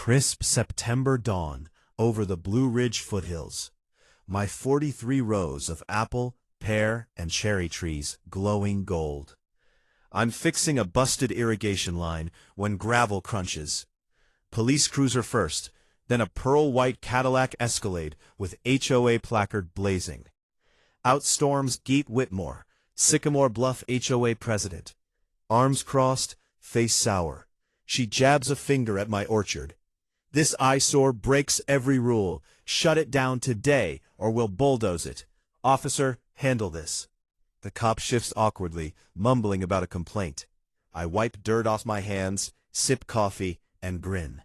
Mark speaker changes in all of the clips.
Speaker 1: crisp September dawn over the Blue Ridge foothills. My 43 rows of apple, pear, and cherry trees glowing gold. I'm fixing a busted irrigation line when gravel crunches. Police cruiser first, then a pearl-white Cadillac Escalade with HOA placard blazing. Out storms Geet Whitmore, Sycamore Bluff HOA president. Arms crossed, face sour. She jabs a finger at my orchard. This eyesore breaks every rule. Shut it down today, or we'll bulldoze it. Officer, handle this. The cop shifts awkwardly, mumbling about a complaint. I wipe dirt off my hands, sip coffee, and grin.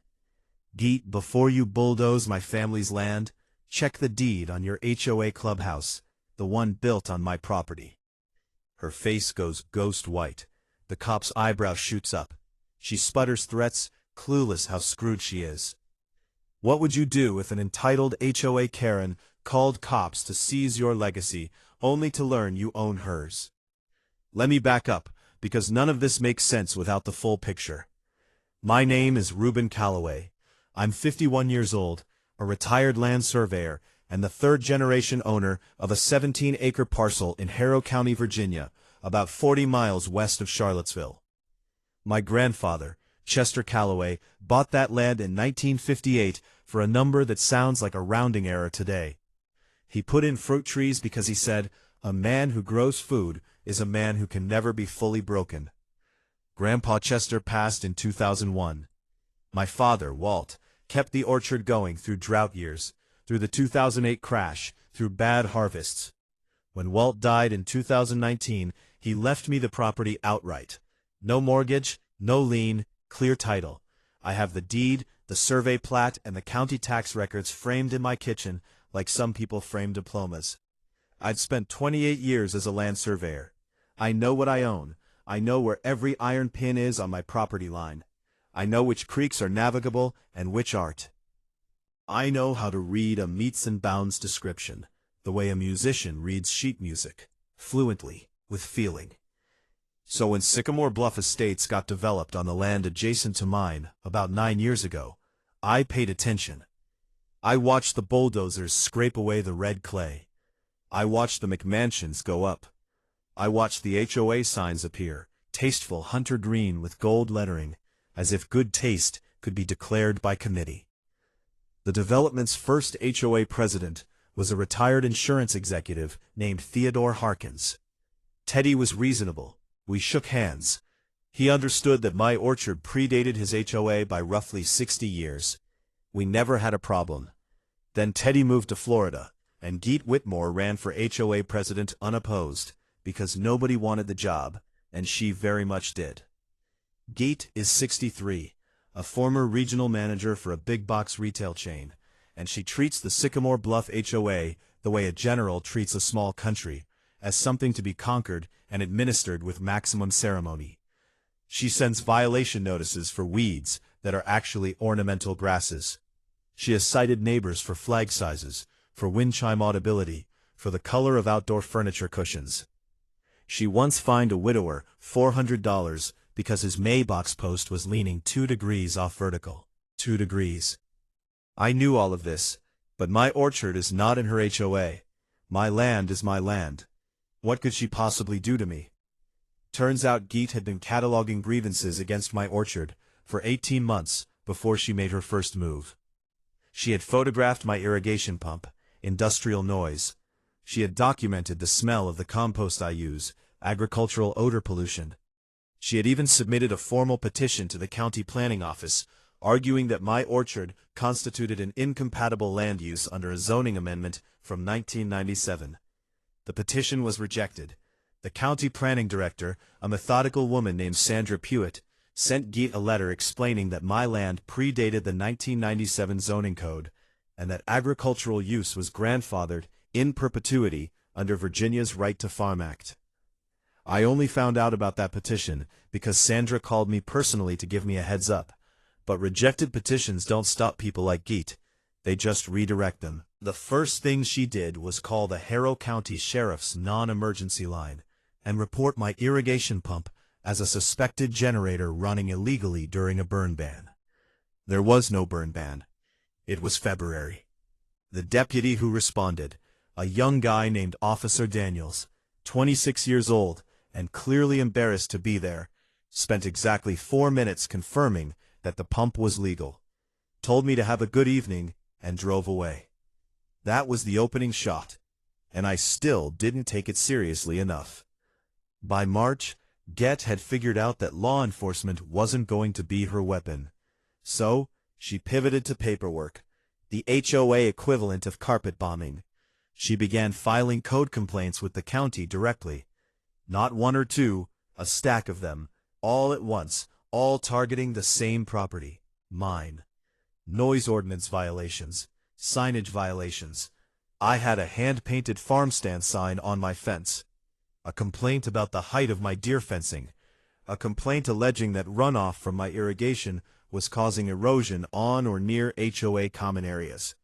Speaker 1: Geet, before you bulldoze my family's land, check the deed on your HOA clubhouse, the one built on my property. Her face goes ghost white. The cop's eyebrow shoots up. She sputters threats, clueless how screwed she is. What would you do if an entitled HOA Karen called cops to seize your legacy, only to learn you own hers? Let me back up, because none of this makes sense without the full picture. My name is Reuben Calloway. I'm 51 years old, a retired land surveyor, and the third-generation owner of a 17-acre parcel in Harrow County, Virginia, about 40 miles west of Charlottesville. My grandfather, Chester Calloway, bought that land in 1958 for a number that sounds like a rounding error today. He put in fruit trees because he said, "A man who grows food is a man who can never be fully broken." Grandpa Chester passed in 2001. My father, Walt, kept the orchard going through drought years, through the 2008 crash, through bad harvests. When Walt died in 2019, he left me the property outright. No mortgage, no lien, clear title. I have the deed, the survey plat, and the county tax records framed in my kitchen like some people frame diplomas. I'd spent 28 years as a land surveyor. I know what I own. I know where every iron pin is on my property line. I know which creeks are navigable and which aren't. I know how to read a meets and bounds description, the way a musician reads sheet music, fluently, with feeling. So when Sycamore Bluff Estates got developed on the land adjacent to mine about 9 years ago, I paid attention. I watched the bulldozers scrape away the red clay. I watched the McMansions go up. I watched the HOA signs appear, tasteful hunter green with gold lettering, as if good taste could be declared by committee. The development's first HOA president was a retired insurance executive named Theodore Harkins. Teddy was reasonable. We shook hands. He understood that my orchard predated his HOA by roughly 60 years. We never had a problem. Then Teddy moved to Florida, and Geet Whitmore ran for HOA president unopposed, because nobody wanted the job, and she very much did. Geet is 63, a former regional manager for a big-box retail chain, and she treats the Sycamore Bluff HOA the way a general treats a small country, as something to be conquered and administered with maximum ceremony. She sends violation notices for weeds that are actually ornamental grasses. She has cited neighbors for flag sizes, for wind chime audibility, for the color of outdoor furniture cushions. She once fined a widower $400 because his Maybox post was leaning 2 degrees off vertical. 2 degrees. I knew all of this, but my orchard is not in her HOA. My land is my land. What could she possibly do to me? Turns out Geet had been cataloging grievances against my orchard for 18 months before she made her first move. She had photographed my irrigation pump, industrial noise. She had documented the smell of the compost I use, agricultural odor pollution. She had even submitted a formal petition to the county planning office, arguing that my orchard constituted an incompatible land use under a zoning amendment from 1997. The petition was rejected. The county planning director, a methodical woman named Sandra Pewitt, sent Geet a letter explaining that my land predated the 1997 zoning code, and that agricultural use was grandfathered in perpetuity under Virginia's Right to Farm Act. I only found out about that petition because Sandra called me personally to give me a heads up. But rejected petitions don't stop people like Geet. They just redirect them. The first thing she did was call the Harrow County Sheriff's non-emergency line and report my irrigation pump as a suspected generator running illegally during a burn ban. There was no burn ban. It was February. The deputy who responded, a young guy named Officer Daniels, 26 years old, and clearly embarrassed to be there, spent exactly 4 minutes confirming that the pump was legal, told me to have a good evening, and drove away. That was the opening shot, and I still didn't take it seriously enough. By March, Get had figured out that law enforcement wasn't going to be her weapon. So, she pivoted to paperwork, the HOA equivalent of carpet bombing. She began filing code complaints with the county directly. Not one or two, a stack of them, all at once, all targeting the same property, mine. Noise ordinance violations, signage violations. I had a hand-painted farm stand sign on my fence. A complaint about the height of my deer fencing. A complaint alleging that runoff from my irrigation was causing erosion on or near HOA common areas.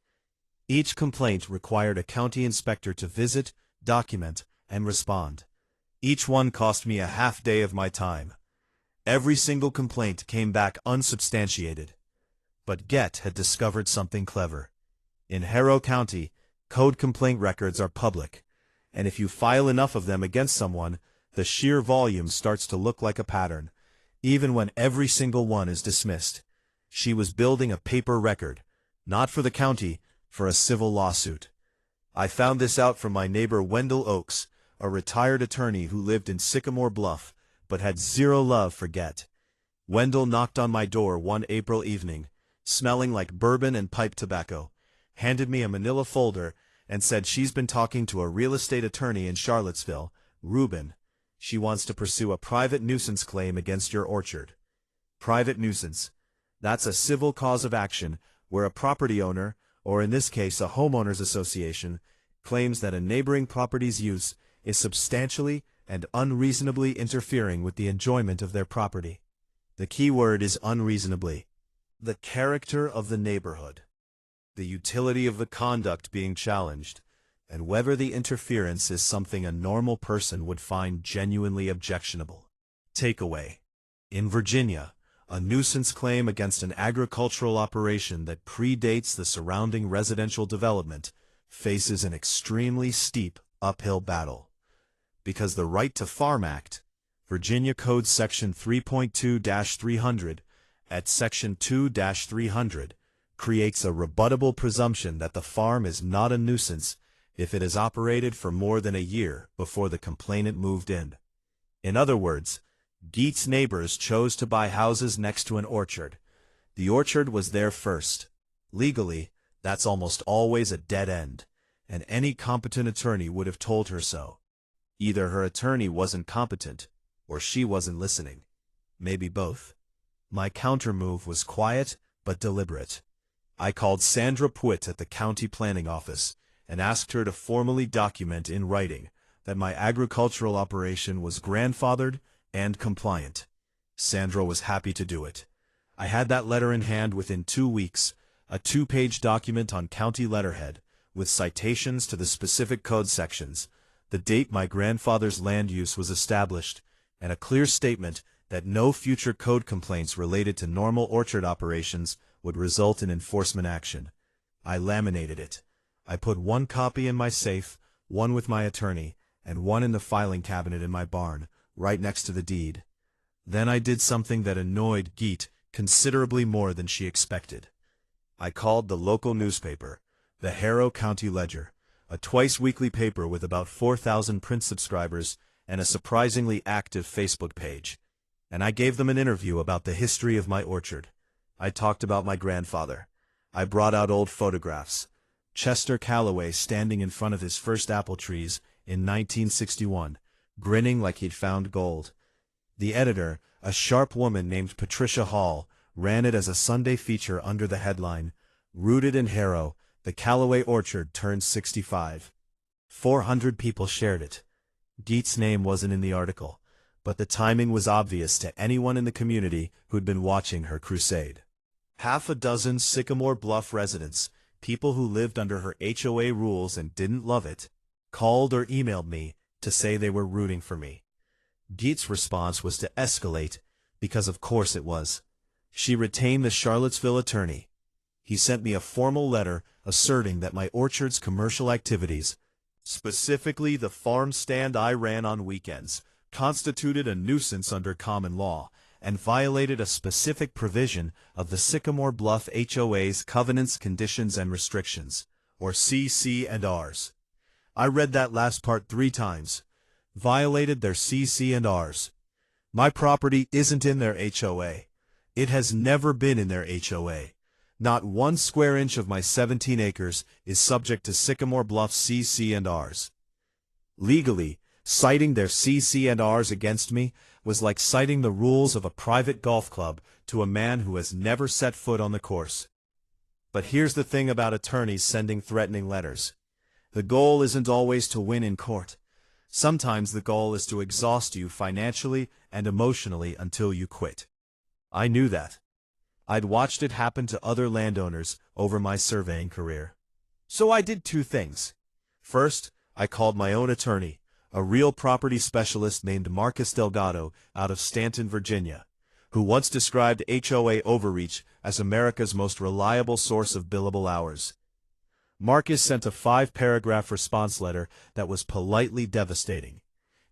Speaker 1: Each complaint required a county inspector to visit, document, and respond. Each one cost me a half day of my time. Every single complaint came back unsubstantiated. But Get had discovered something clever. In Harrow County, code complaint records are public, and if you file enough of them against someone, the sheer volume starts to look like a pattern, even when every single one is dismissed. She was building a paper record, not for the county, for a civil lawsuit. I found this out from my neighbor Wendell Oakes, a retired attorney who lived in Sycamore Bluff, but had zero love for Get. Wendell knocked on my door one April evening, smelling like bourbon and pipe tobacco, handed me a manila folder, and said she's been talking to a real estate attorney in Charlottesville, Reuben. She wants to pursue a private nuisance claim against your orchard. Private nuisance. That's a civil cause of action where a property owner, or in this case a homeowners association, claims that a neighboring property's use is substantially and unreasonably interfering with the enjoyment of their property. The key word is unreasonably. The character of the neighborhood, the utility of the conduct being challenged, and whether the interference is something a normal person would find genuinely objectionable. Takeaway. In Virginia, a nuisance claim against an agricultural operation that predates the surrounding residential development faces an extremely steep uphill battle. Because the Right to Farm Act, Virginia Code Section 3.2-300, at Section 2-300, creates a rebuttable presumption that the farm is not a nuisance if it is operated for more than a year before the complainant moved in. In other words, Geet's neighbors chose to buy houses next to an orchard. The orchard was there first. Legally, that's almost always a dead end, and any competent attorney would have told her so. Either her attorney wasn't competent, or she wasn't listening. Maybe both. My countermove was quiet but deliberate. I called Sandra Pwitt at the county planning office and asked her to formally document in writing that my agricultural operation was grandfathered and compliant. Sandra was happy to do it. I had that letter in hand within 2 weeks, a 2-page document on county letterhead, with citations to the specific code sections, the date my grandfather's land use was established, and a clear statement that no future code complaints related to normal orchard operations would result in enforcement action. I laminated it. I put one copy in my safe, one with my attorney, and one in the filing cabinet in my barn, right next to the deed. Then I did something that annoyed Geet considerably more than she expected. I called the local newspaper, the Harrow County Ledger, a twice-weekly paper with about 4,000 print subscribers and a surprisingly active Facebook page, and I gave them an interview about the history of my orchard. I talked about my grandfather. I brought out old photographs. Chester Calloway standing in front of his first apple trees in 1961, grinning like he'd found gold. The editor, a sharp woman named Patricia Hall, ran it as a Sunday feature under the headline, "Rooted in Harrow, the Calloway Orchard Turned 65. 400 people shared it. Geet's name wasn't in the article, but the timing was obvious to anyone in the community who'd been watching her crusade. Half a dozen Sycamore Bluff residents, people who lived under her HOA rules and didn't love it, called or emailed me to say they were rooting for me. Geet's response was to escalate, because of course it was. She retained the Charlottesville attorney. He sent me a formal letter asserting that my orchard's commercial activities, specifically the farm stand I ran on weekends, constituted a nuisance under common law and violated a specific provision of the Sycamore Bluff HOA's Covenants, Conditions, and Restrictions, or CC&Rs. I read that last part 3 times. Violated their CC&Rs. My property isn't in their HOA. It has never been in their HOA. Not 1 square inch of my 17 acres is subject to Sycamore Bluff CC&Rs. Legally, citing their CC&Rs against me was like citing the rules of a private golf club to a man who has never set foot on the course. But here's the thing about attorneys sending threatening letters. The goal isn't always to win in court. Sometimes the goal is to exhaust you financially and emotionally until you quit. I knew that. I'd watched it happen to other landowners over my surveying career. So I did 2 things. First, I called my own attorney, a real property specialist named Marcus Delgado out of Stanton, Virginia, who once described HOA overreach as America's most reliable source of billable hours. Marcus sent a 5-paragraph response letter that was politely devastating.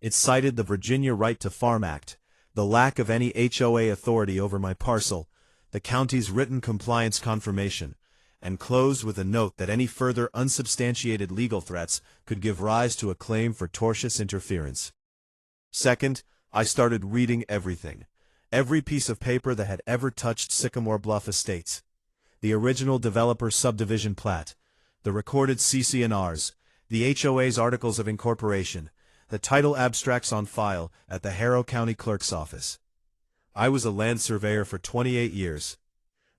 Speaker 1: It cited the Virginia Right to Farm Act, the lack of any HOA authority over my parcel, the county's written compliance confirmation, and closed with a note that any further unsubstantiated legal threats could give rise to a claim for tortious interference. Second, I started reading everything. Every piece of paper that had ever touched Sycamore Bluff Estates. The original developer subdivision plat, the recorded CC&Rs, the HOA's Articles of Incorporation, the title abstracts on file at the Harrow County Clerk's office. I was a land surveyor for 28 years.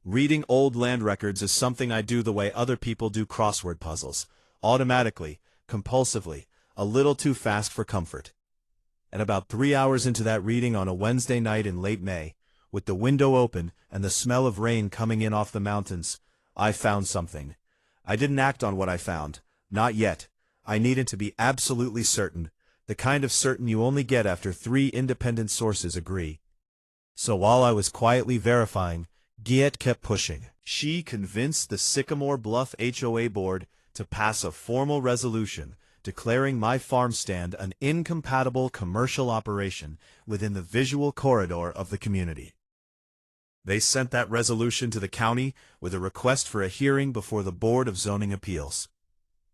Speaker 1: Reading old land records is something I do the way other people do crossword puzzles, automatically, compulsively, a little too fast for comfort. And about 3 hours into that reading on a Wednesday night in late May, with the window open and the smell of rain coming in off the mountains, I found something. I didn't act on what I found, not yet. I needed to be absolutely certain, the kind of certain you only get after 3 independent sources agree. So while I was quietly verifying, Giet kept pushing. She convinced the Sycamore Bluff HOA board to pass a formal resolution declaring my farm stand an incompatible commercial operation within the visual corridor of the community. They sent that resolution to the county with a request for a hearing before the Board of Zoning Appeals.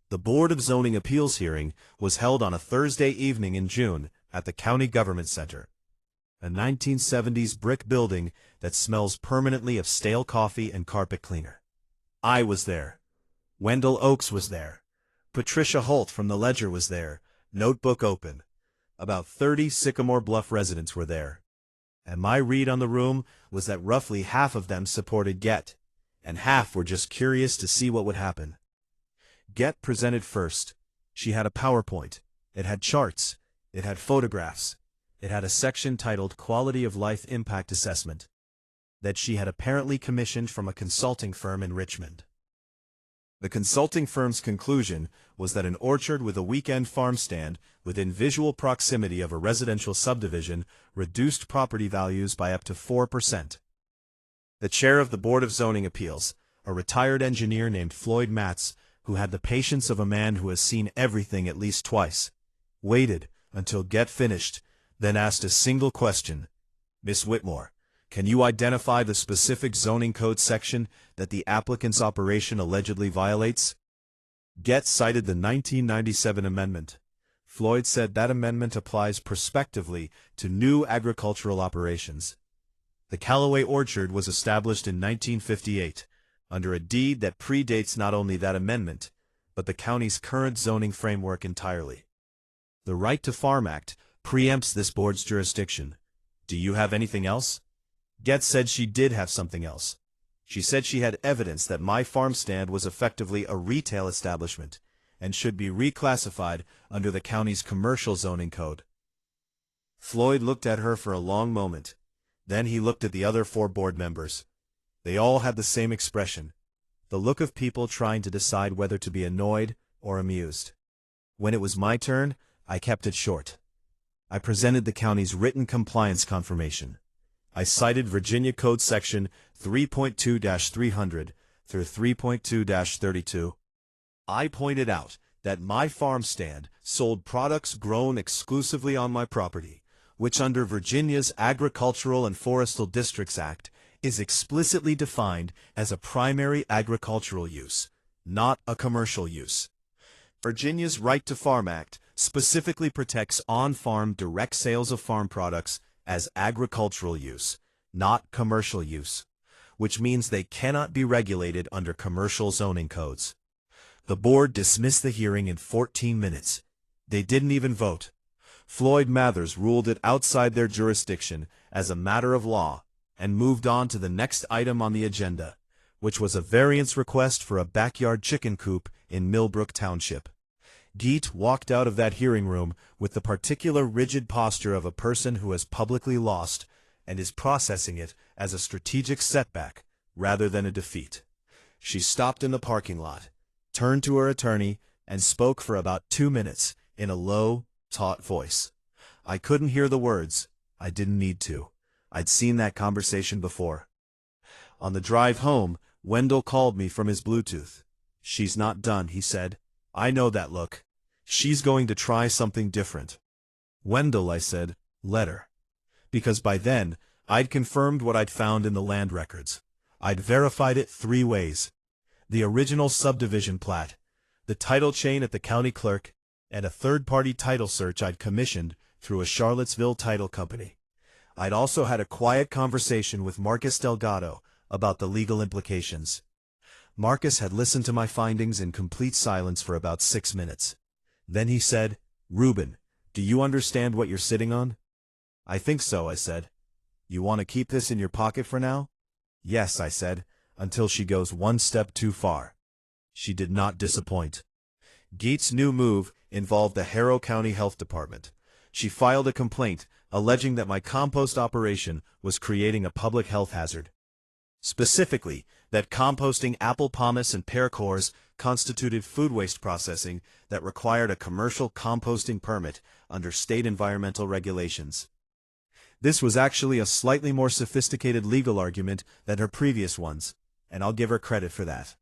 Speaker 1: The Board of Zoning Appeals hearing was held on a Thursday evening in June at the County Government Center, a 1970s brick building that smells permanently of stale coffee and carpet cleaner. I was there. Wendell Oakes was there. Patricia Holt from the Ledger was there, notebook open. About 30 Sycamore Bluff residents were there. And my read on the room was that roughly half of them supported Get, and half were just curious to see what would happen. Get presented first. She had a PowerPoint. It had charts. It had photographs. It had a section titled Quality of Life Impact Assessment that she had apparently commissioned from a consulting firm in Richmond. The consulting firm's conclusion was that an orchard with a weekend farm stand within visual proximity of a residential subdivision reduced property values by up to 4%. The chair of the Board of Zoning Appeals, a retired engineer named Floyd Matz, who had the patience of a man who has seen everything at least twice, waited until Get finished, then asked a single question. Miss Whitmore, can you identify the specific zoning code section that the applicant's operation allegedly violates? Get cited the 1997 amendment. Floyd said that amendment applies prospectively to new agricultural operations. The Callaway Orchard was established in 1958 under a deed that predates not only that amendment, but the county's current zoning framework entirely. The Right to Farm Act preempts this board's jurisdiction. Do you have anything else? Get said she did have something else. She said she had evidence that my farm stand was effectively a retail establishment and should be reclassified under the county's commercial zoning code. Floyd looked at her for a long moment. Then he looked at the other 4 board members. They all had the same expression, the look of people trying to decide whether to be annoyed or amused. When it was my turn, I kept it short. I presented the county's written compliance confirmation. I cited Virginia Code Section 3.2-300 through 3.2-32. I pointed out that my farm stand sold products grown exclusively on my property, which under Virginia's Agricultural and Forestal Districts Act is explicitly defined as a primary agricultural use, not a commercial use. Virginia's Right to Farm Act specifically protects on-farm direct sales of farm products as agricultural use, not commercial use, which means they cannot be regulated under commercial zoning codes. The board dismissed the hearing in 14 minutes. They didn't even vote. Floyd Mathers ruled it outside their jurisdiction as a matter of law and moved on to the next item on the agenda, which was a variance request for a backyard chicken coop in Millbrook Township. Geet walked out of that hearing room with the particular rigid posture of a person who has publicly lost and is processing it as a strategic setback rather than a defeat. She stopped in the parking lot, turned to her attorney, and spoke for about 2 minutes in a low, taut voice. I couldn't hear the words. I didn't need to. I'd seen that conversation before. On the drive home, Wendell called me from his Bluetooth. "She's not done," he said. "I know that look. She's going to try something different." "Wendell," I said, "let her." Because by then, I'd confirmed what I'd found in the land records. I'd verified it 3 ways. The original subdivision plat, the title chain at the county clerk, and a third-party title search I'd commissioned through a Charlottesville title company. I'd also had a quiet conversation with Marcus Delgado about the legal implications. Marcus had listened to my findings in complete silence for about 6 minutes. Then he said, "Reuben, do you understand what you're sitting on?" "I think so," I said. "You want to keep this in your pocket for now?" "Yes," I said, "until she goes one step too far." She did not disappoint. Geet's new move involved the Harrow County Health Department. She filed a complaint alleging that my compost operation was creating a public health hazard. Specifically, that composting apple pomace and pear cores constituted food waste processing that required a commercial composting permit under state environmental regulations. This was actually a slightly more sophisticated legal argument than her previous ones, and I'll give her credit for that.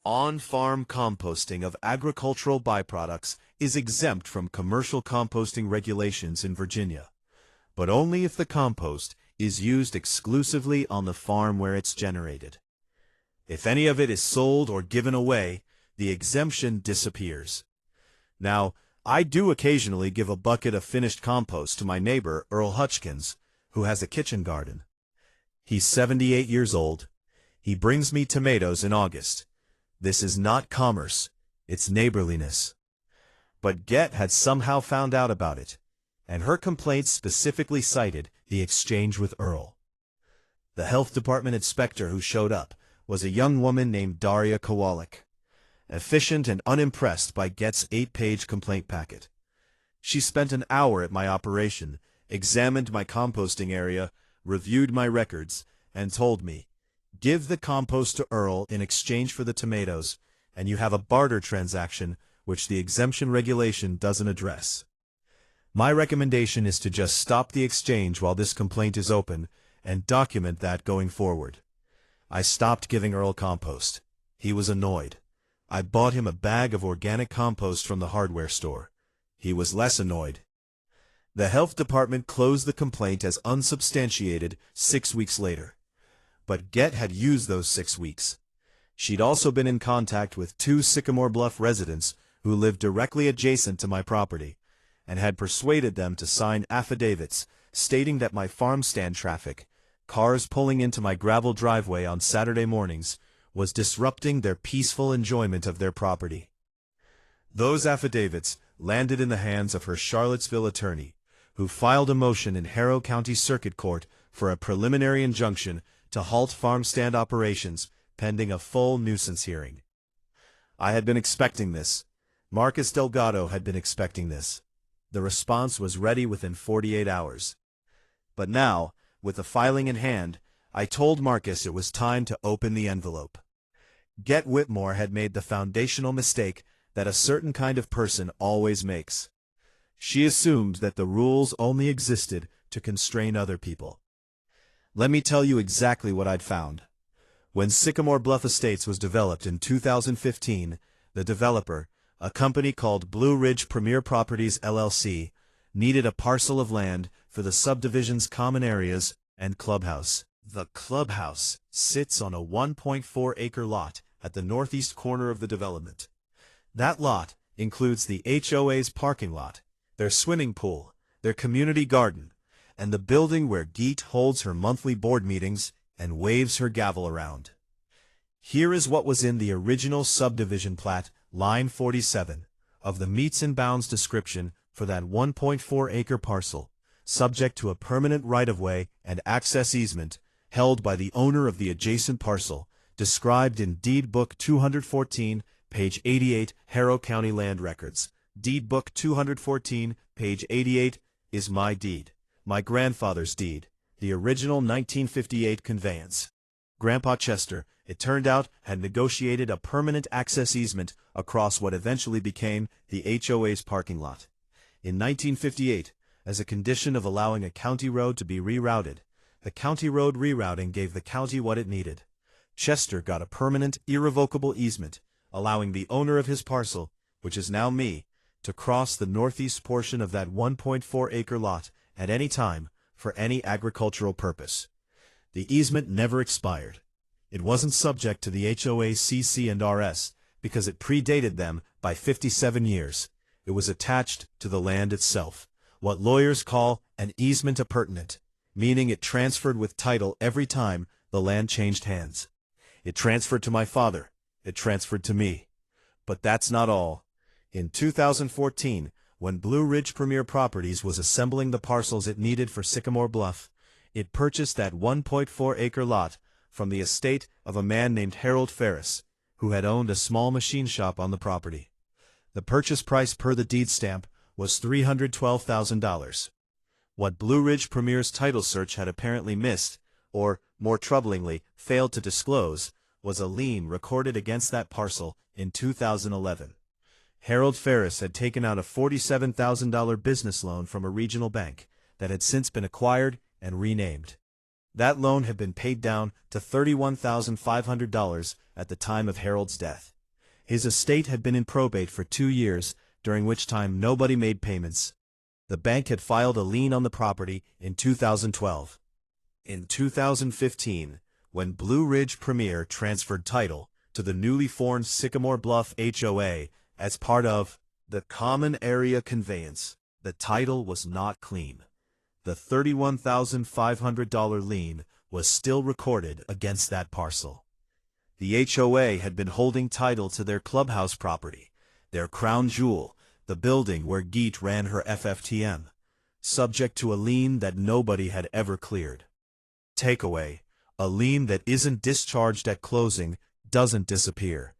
Speaker 1: On-farm composting of agricultural byproducts is exempt from commercial composting regulations in Virginia, but only if the compost is used exclusively on the farm where it's generated. If any of it is sold or given away, the exemption disappears. Now, I do occasionally give a bucket of finished compost to my neighbor, Earl Hutchkins, who has a kitchen garden. He's 78 years old. He brings me tomatoes in August. This is not commerce, it's neighborliness. But Get had somehow found out about it, and her complaint specifically cited the exchange with Earl. The health department inspector who showed up was a young woman named Daria Kowalik, efficient and unimpressed by Get's 8-page complaint packet. She spent an hour at my operation, examined my composting area, reviewed my records, and told me, "Give the compost to Earl in exchange for the tomatoes, and you have a barter transaction which the exemption regulation doesn't address." My recommendation is to just stop the exchange while this complaint is open and document that going forward. I stopped giving Earl compost. He was annoyed. I bought him a bag of organic compost from the hardware store. He was less annoyed. The health department closed the complaint as unsubstantiated 6 weeks later. But Get had used those 6 weeks. She'd also been in contact with 2 Sycamore Bluff residents who lived directly adjacent to my property, and had persuaded them to sign affidavits stating that my farm stand traffic, cars pulling into my gravel driveway on Saturday mornings, was disrupting their peaceful enjoyment of their property. Those affidavits landed in the hands of her Charlottesville attorney, who filed a motion in Harrow County Circuit Court for a preliminary injunction to halt farm stand operations pending a full nuisance hearing. I had been expecting this. Marcus Delgado had been expecting this. The response was ready within 48 hours. But now, with the filing in hand, I told Marcus it was time to open the envelope. Get Whitmore had made the foundational mistake that a certain kind of person always makes. She assumed that the rules only existed to constrain other people. Let me tell you exactly what I'd found. When Sycamore Bluff Estates was developed in 2015, the developer, a company called Blue Ridge Premier Properties LLC, needed a parcel of land for the subdivision's common areas and clubhouse. The clubhouse sits on a 1.4-acre lot at the northeast corner of the development. That lot includes the HOA's parking lot, their swimming pool, their community garden, and the building where Geet holds her monthly board meetings and waves her gavel around. Here is what was in the original subdivision plat, line 47, of the meets and bounds description for that 1.4-acre parcel, subject to a permanent right-of-way and access easement held by the owner of the adjacent parcel, described in Deed Book 214, page 88, Harrow County Land Records. Deed Book 214, page 88, is my deed, my grandfather's deed, the original 1958 conveyance. Grandpa Chester, it turned out, had negotiated a permanent access easement across what eventually became the HOA's parking lot. In 1958, as a condition of allowing a county road to be rerouted, the county road rerouting gave the county what it needed. Chester got a permanent, irrevocable easement, allowing the owner of his parcel, which is now me, to cross the northeast portion of that 1.4-acre lot at any time for any agricultural purpose. The easement never expired. It wasn't subject to the HOA CC and RS because it predated them by 57 years. It was attached to the land itself, what lawyers call an easement appurtenant, meaning it transferred with title every time the land changed hands. It transferred to my father. It transferred to me. But that's not all. In 2014, when Blue Ridge Premier Properties was assembling the parcels it needed for Sycamore Bluff, it purchased that 1.4-acre lot from the estate of a man named Harold Ferris, who had owned a small machine shop on the property. The purchase price per the deed stamp was $312,000. What Blue Ridge Premier's title search had apparently missed, or, more troublingly, failed to disclose, was a lien recorded against that parcel in 2011. Harold Ferris had taken out a $47,000 business loan from a regional bank that had since been acquired and renamed. That loan had been paid down to $31,500 at the time of Harold's death. His estate had been in probate for 2 years, during which time nobody made payments. The bank had filed a lien on the property in 2012. In 2015, when Blue Ridge Premier transferred title to the newly formed Sycamore Bluff HOA as part of the Common Area Conveyance, the title was not clean. The $31,500 lien was still recorded against that parcel. The HOA had been holding title to their clubhouse property, their crown jewel, the building where Geet ran her FFTM, subject to a lien that nobody had ever cleared. Takeaway: a lien that isn't discharged at closing doesn't disappear.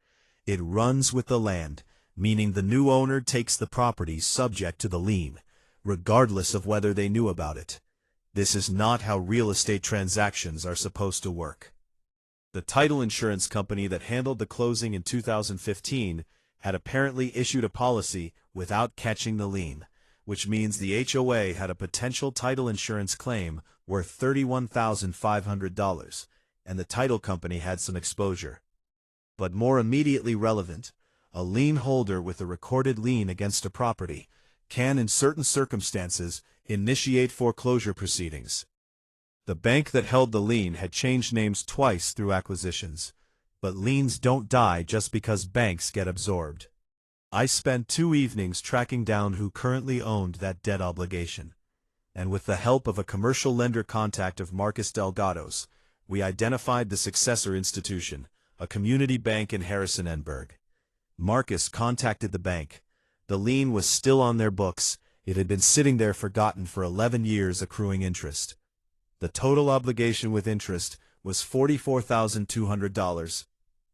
Speaker 1: It runs with the land, meaning the new owner takes the property subject to the lien, regardless of whether they knew about it. This is not how real estate transactions are supposed to work. The title insurance company that handled the closing in 2015 had apparently issued a policy without catching the lien, which means the HOA had a potential title insurance claim worth $31,500, and the title company had some exposure. But more immediately relevant, a lien holder with a recorded lien against a property can, in certain circumstances, initiate foreclosure proceedings. The bank that held the lien had changed names twice through acquisitions, but liens don't die just because banks get absorbed. I spent 2 evenings tracking down who currently owned that debt obligation, and with the help of a commercial lender contact of Marcus Delgado's, we identified the successor institution, a community bank in Harrison-Enberg. Marcus contacted the bank. The lien was still on their books. It had been sitting there forgotten for 11 years accruing interest. The total obligation with interest was $44,200.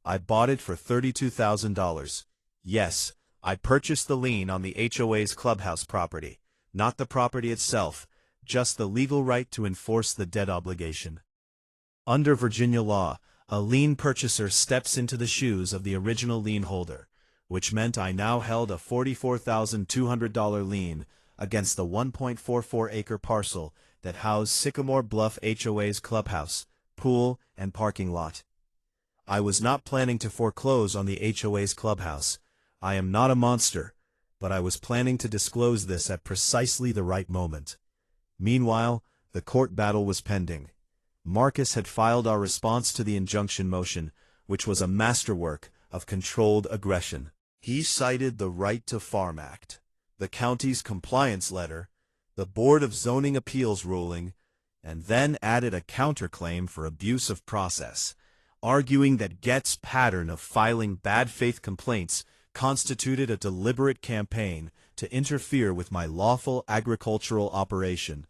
Speaker 1: I bought it for $32,000. Yes, I purchased the lien on the HOA's clubhouse property, not the property itself, just the legal right to enforce the debt obligation. Under Virginia law, a lien purchaser steps into the shoes of the original lien holder, which meant I now held a $44,200 lien against the 1.44-acre parcel that housed Sycamore Bluff HOA's clubhouse, pool, and parking lot. I was not planning to foreclose on the HOA's clubhouse. I am not a monster, but I was planning to disclose this at precisely the right moment. Meanwhile, the court battle was pending. Marcus had filed our response to the injunction motion, which was a masterwork of controlled aggression. He cited the Right to Farm Act, the county's compliance letter, the Board of Zoning Appeals ruling, and then added a counterclaim for abuse of process, arguing that Get's pattern of filing bad faith complaints constituted a deliberate campaign to interfere with my lawful agricultural operation.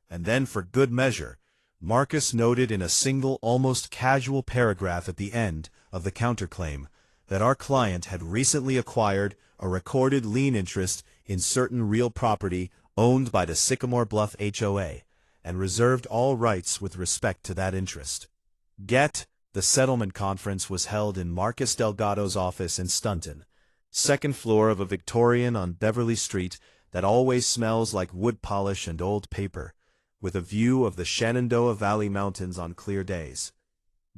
Speaker 1: And then, for good measure, Marcus noted in a single, almost casual paragraph at the end of the counterclaim that our client had recently acquired a recorded lien interest in certain real property owned by the Sycamore Bluff HOA, and reserved all rights with respect to that interest. The settlement conference was held in Marcus Delgado's office in Stunton, second floor of a Victorian on Beverly Street that always smells like wood polish and old paper, with a view of the Shenandoah Valley Mountains on clear days.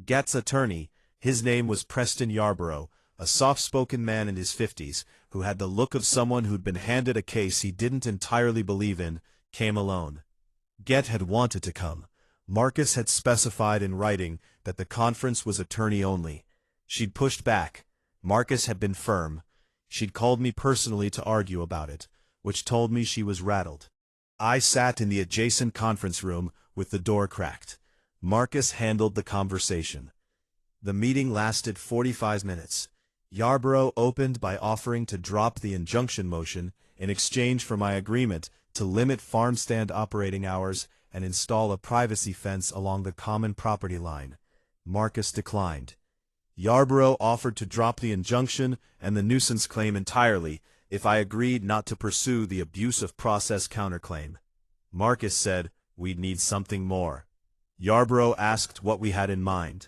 Speaker 1: Get's attorney, his name was Preston Yarborough, a soft-spoken man in his 50s, who had the look of someone who'd been handed a case he didn't entirely believe in, came alone. Get had wanted to come. Marcus had specified in writing that the conference was attorney-only. She'd pushed back. Marcus had been firm. She'd called me personally to argue about it, which told me she was rattled. I sat in the adjacent conference room with the door cracked. Marcus handled the conversation. The meeting lasted 45 minutes. Yarborough opened by offering to drop the injunction motion in exchange for my agreement to limit farm stand operating hours and install a privacy fence along the common property line. Marcus declined. Yarborough offered to drop the injunction and the nuisance claim entirely if I agreed not to pursue the abuse of process counterclaim. Marcus said we'd need something more. Yarborough asked what we had in mind.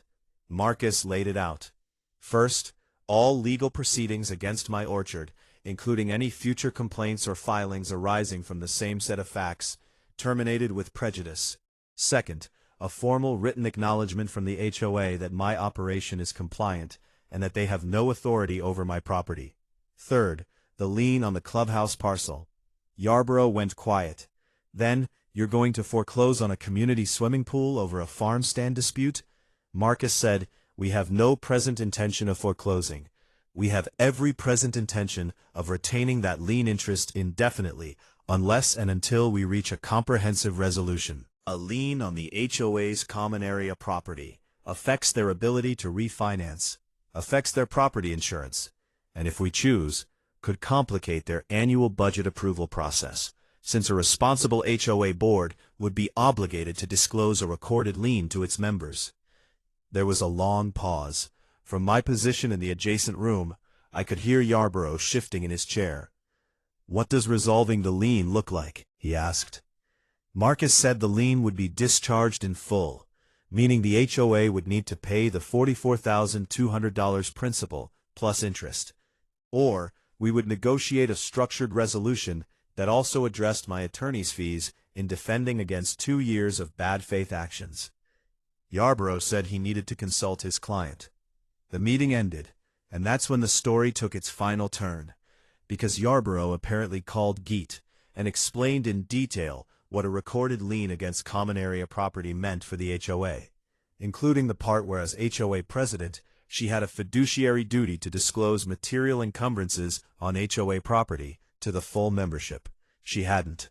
Speaker 1: Marcus laid it out. First, all legal proceedings against my orchard, including any future complaints or filings arising from the same set of facts, terminated with prejudice. Second, a formal written acknowledgement from the HOA that my operation is compliant and that they have no authority over my property. Third, the lien on the clubhouse parcel. Yarborough went quiet. Then, you're going to foreclose on a community swimming pool over a farm stand dispute? Marcus said, we have no present intention of foreclosing. We have every present intention of retaining that lien interest indefinitely, unless and until we reach a comprehensive resolution. A lien on the HOA's common area property affects their ability to refinance, affects their property insurance, and if we choose, could complicate their annual budget approval process, since a responsible HOA board would be obligated to disclose a recorded lien to its members. There was a long pause. From my position in the adjacent room, I could hear Yarborough shifting in his chair. "What does resolving the lien look like?" he asked. Marcus said the lien would be discharged in full, meaning the HOA would need to pay the $44,200 principal plus interest. Or, we would negotiate a structured resolution that also addressed my attorney's fees in defending against 2 years of bad faith actions. Yarborough said he needed to consult his client. The meeting ended, and that's when the story took its final turn, because Yarborough apparently called Geet and explained in detail what a recorded lien against common area property meant for the HOA, including the part where as HOA president, she had a fiduciary duty to disclose material encumbrances on HOA property to the full membership. She hadn't.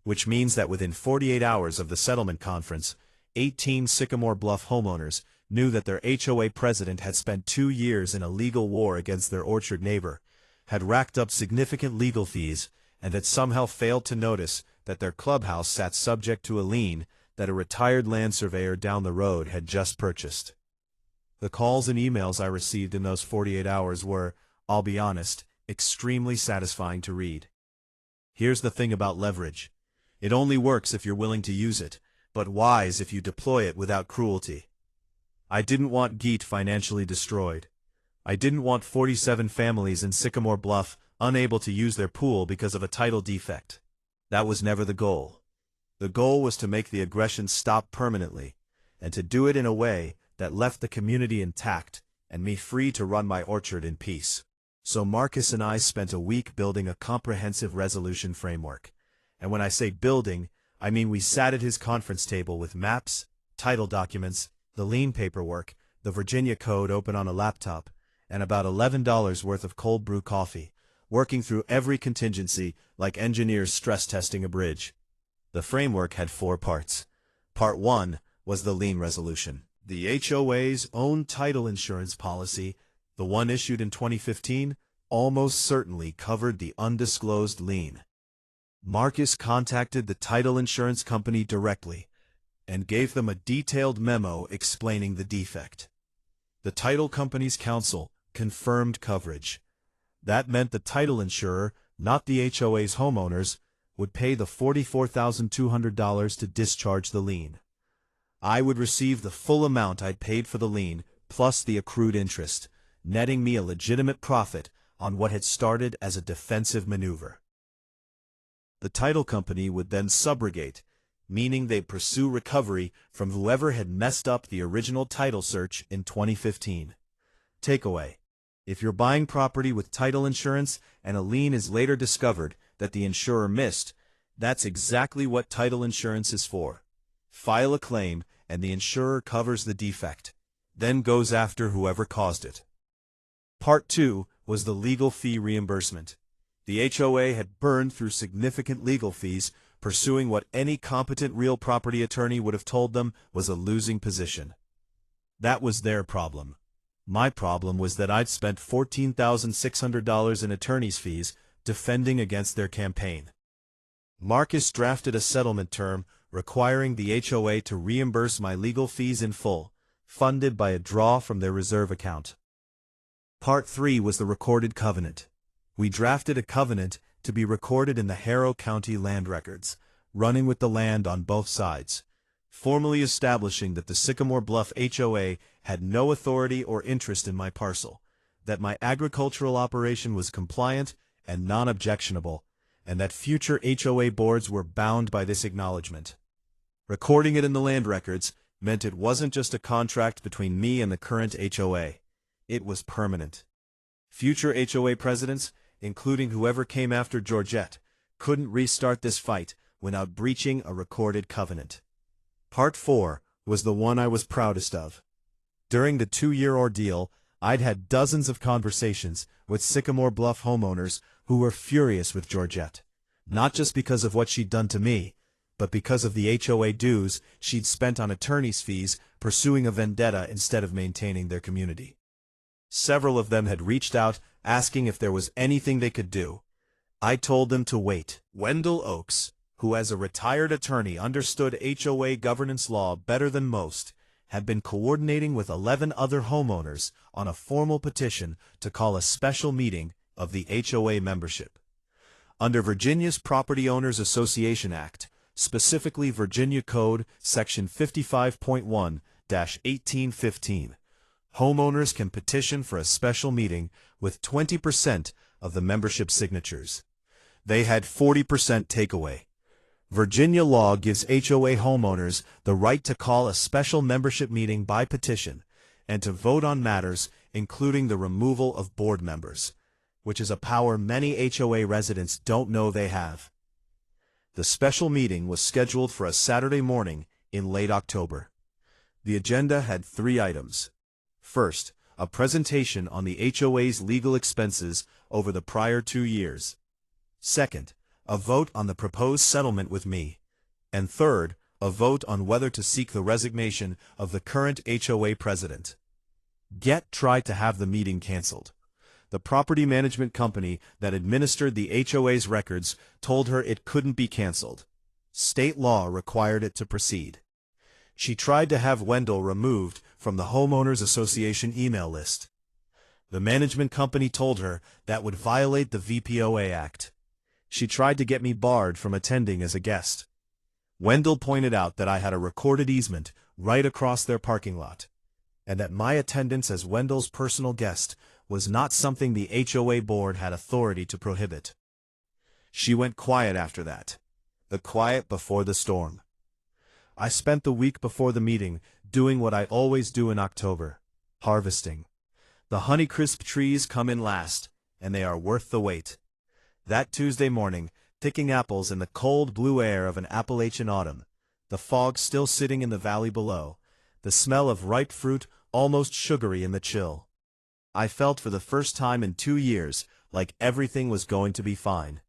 Speaker 1: Which means that within 48 hours of the settlement conference, 18 Sycamore Bluff homeowners knew that their HOA president had spent 2 years in a legal war against their orchard neighbor, had racked up significant legal fees, and had somehow failed to notice that their clubhouse sat subject to a lien that a retired land surveyor down the road had just purchased. The calls and emails I received in those 48 hours were, I'll be honest, extremely satisfying to read. Here's the thing about leverage. It only works if you're willing to use it, but wise if you deploy it without cruelty. I didn't want Geet financially destroyed. I didn't want 47 families in Sycamore Bluff unable to use their pool because of a title defect. That was never the goal. The goal was to make the aggression stop permanently, and to do it in a way that left the community intact and me free to run my orchard in peace. So Marcus and I spent a week building a comprehensive resolution framework. And when I say building, I mean we sat at his conference table with maps, title documents, the lien paperwork, the Virginia Code open on a laptop, and about $11 worth of cold brew coffee, working through every contingency like engineers stress testing a bridge. The framework had 4 parts. Part 1 was the lien resolution. The HOA's own title insurance policy, the one issued in 2015, almost certainly covered the undisclosed lien. Marcus contacted the title insurance company directly and gave them a detailed memo explaining the defect. The title company's counsel confirmed coverage. That meant the title insurer, not the HOA's homeowners, would pay the $44,200 to discharge the lien. I would receive the full amount I'd paid for the lien, plus the accrued interest, netting me a legitimate profit on what had started as a defensive maneuver. The title company would then subrogate, meaning they'd pursue recovery from whoever had messed up the original title search in 2015. Takeaway: if you're buying property with title insurance and a lien is later discovered that the insurer missed, that's exactly what title insurance is for. File a claim and the insurer covers the defect, then goes after whoever caused it. Part 2 was the legal fee reimbursement. The HOA had burned through significant legal fees, pursuing what any competent real property attorney would have told them was a losing position. That was their problem. My problem was that I'd spent $14,600 in attorney's fees defending against their campaign. Marcus drafted a settlement term requiring the HOA to reimburse my legal fees in full, funded by a draw from their reserve account. Part 3 was the recorded covenant. We drafted a covenant to be recorded in the Harrow County land records, running with the land on both sides, formally establishing that the Sycamore Bluff HOA had no authority or interest in my parcel, that my agricultural operation was compliant and non-objectionable, and that future HOA boards were bound by this acknowledgement. Recording it in the land records meant it wasn't just a contract between me and the current HOA. It was permanent. Future HOA presidents, including whoever came after Georgette, couldn't restart this fight without breaching a recorded covenant. Part 4 was the one I was proudest of. During the 2-year ordeal, I'd had dozens of conversations with Sycamore Bluff homeowners who were furious with Georgette, not just because of what she'd done to me, but because of the HOA dues she'd spent on attorney's fees pursuing a vendetta instead of maintaining their community. Several of them had reached out asking if there was anything they could do. I told them to wait. Wendell Oakes, who as a retired attorney understood HOA governance law better than most, had been coordinating with 11 other homeowners on a formal petition to call a special meeting of the HOA membership. Under Virginia's Property Owners Association Act, specifically Virginia Code Section 55.1-1815, homeowners can petition for a special meeting with 20% of the membership signatures. They had 40% takeaway. Virginia law gives HOA homeowners the right to call a special membership meeting by petition and to vote on matters including the removal of board members, which is a power many HOA residents don't know they have. The special meeting was scheduled for a Saturday morning in late October. The agenda had 3 items. First, a presentation on the HOA's legal expenses over the prior 2 years. Second, a vote on the proposed settlement with me. And third, a vote on whether to seek the resignation of the current HOA president. Get tried to have the meeting canceled. The property management company that administered the HOA's records told her it couldn't be canceled. State law required it to proceed. She tried to have Wendell removed from the Homeowners Association email list. The management company told her that would violate the VPOA Act. She tried to get me barred from attending as a guest. Wendell pointed out that I had a recorded easement right across their parking lot, and that my attendance as Wendell's personal guest was not something the HOA board had authority to prohibit. She went quiet after that. The quiet before the storm. I spent the week before the meeting doing what I always do in October: harvesting. The Honeycrisp trees come in last, and they are worth the wait. That Tuesday morning, picking apples in the cold blue air of an Appalachian autumn, the fog still sitting in the valley below, the smell of ripe fruit almost sugary in the chill. I felt for the first time in 2 years like everything was going to be fine.